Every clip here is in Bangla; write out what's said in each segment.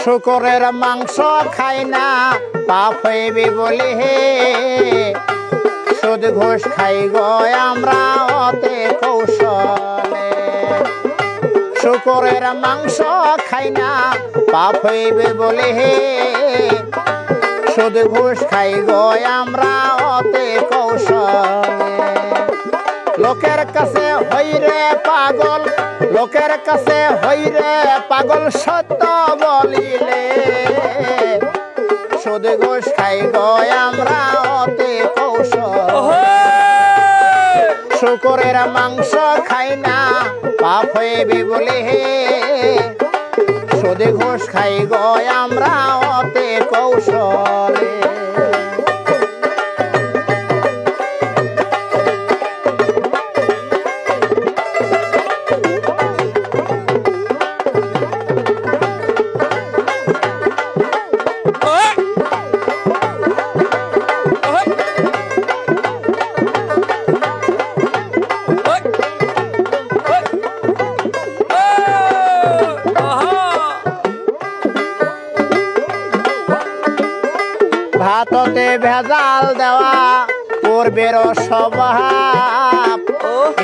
শুকরের মাংস খাই না পাপ হইবে বলে হে সুদ ঘুষ খাই গো আমরা অতে কৌশলে শুকরের মাংস খাই না পাপ হইবে বলে হে সুদ ঘুষ খাই গো আমরা অতে কৌশলে লোকের কাছে হইরে পাগল লোকের কাছে হইরে পাগল সত্য বলিলে সুদ ঘুষ খাই গো আমরা অতি কৌশল শুকরের মাংস খাই না পাপ হইবে বলে সুদ ঘুষ খাই গো আমরা অতি কৌশলে ভাততে ভেজাল দেওয়া পূর্বের স্বভাব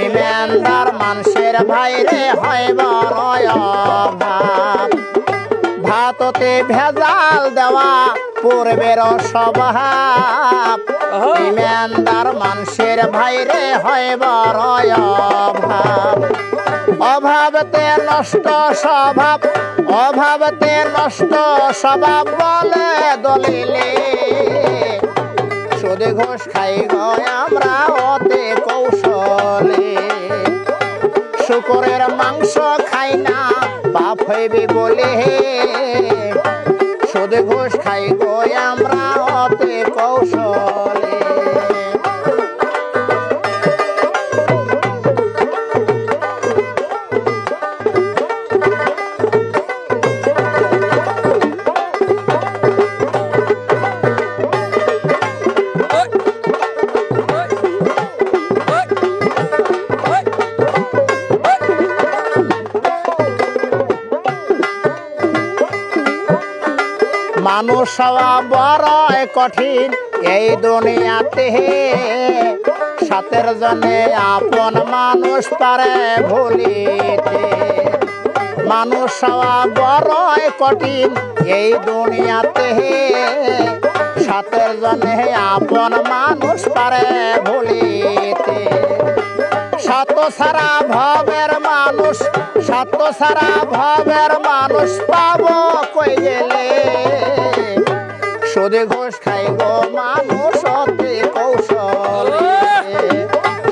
ইমানদার মানুষের ভাইরে হয় বড় অভাব ভাততে ভেজাল দেওয়া পূর্বের স্বভাব ইমানদার মানুষের ভাইরে হয় বড় অভাব অভাবতে নষ্ট স্বভাব অভাবতে নষ্ট স্বভাব বলে দলিলে সুদ ঘুষ খাই গো আমরা অতি কৌশলে শুকরের মাংস খাই না পাপ হইবে বলে সুদ ঘুষ খাই গো আমরা অতি কৌশলে মানুষ হওয়া বড় কঠিন এই দুনিয়াতে সাতের জনে আপন মানুষ পারে ভুলিতে মানুষ হওয়া বড় কঠিন এই দুনিয়াতে সাতের জনে আপন মানুষ পারে ভুলিতে সাত সারা ভবের মানুষ সাত সারা ভবের মানুষ পাবো কই গেলে সুদ ঘুষ খাই গো মানুষ অতি কৌশলে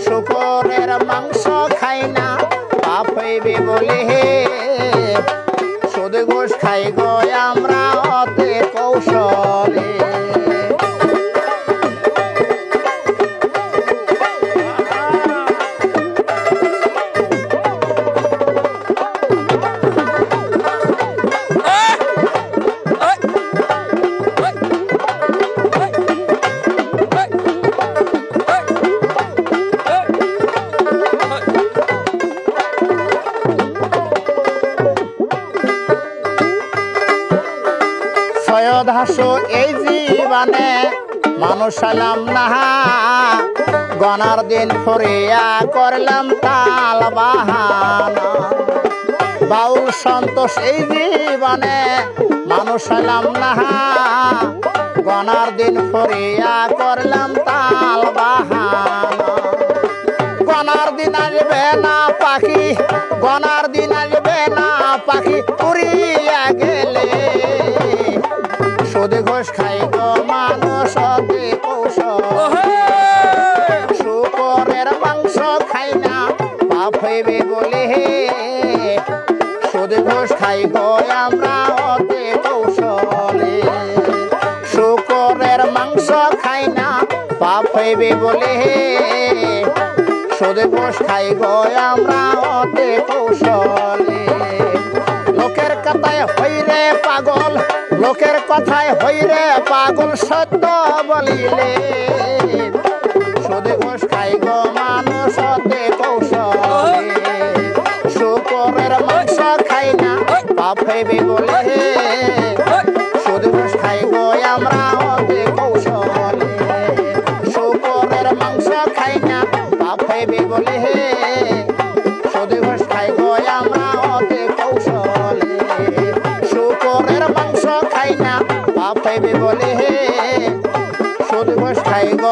শুকরের মাংস খাই না পাপ হইবে বলে সুদ ঘুষ খাই গো আমরা অতি কৌশলে সয়দাসো এই জীবনে মানুষ হলাম না গনার দিন ফুরিয়া করলাম তাল বাহানা বাউল সন্তোষ এই জীবনে মানুষ হলাম না গনার দিন ফুরিয়া করলাম তাল বাহানা গনার দিন আসবে না পাখি গনার দিন আসবে না পাখি উড়িয়া গেলে সুদ ঘুষ খাই গো মানুষ অতি কৌশলে শুকরের মাংস খাই না পাপ হইবে বলে সুদ ঘুষ খাই গো আমরা অতি কৌশলে শুকরের মাংস খাই না পাপ হইবে বলে সুদ ঘুষ খাই গো আমরা অতি কৌশলে লোকের কথায় হইরে পাগল, লোকের কথায় হইরে পাগল, সত্য বলিলে সুদ ঘুষ খাই গো মানুষ অতি কৌশলে। শুকরের মাংস খাই না পাপ হইবে বলে, সুদ ঘুষ খাই গো আমরা অতি কৌশলে। শুকরের মাংস খাই না পাপ হইবে বলে, সুদ ঘুষ খাই গো আমরা অতি কৌশলে। শুকরের মাংস খাই না পাপ হইবে বলে, সুদ ঘুষ খাই গো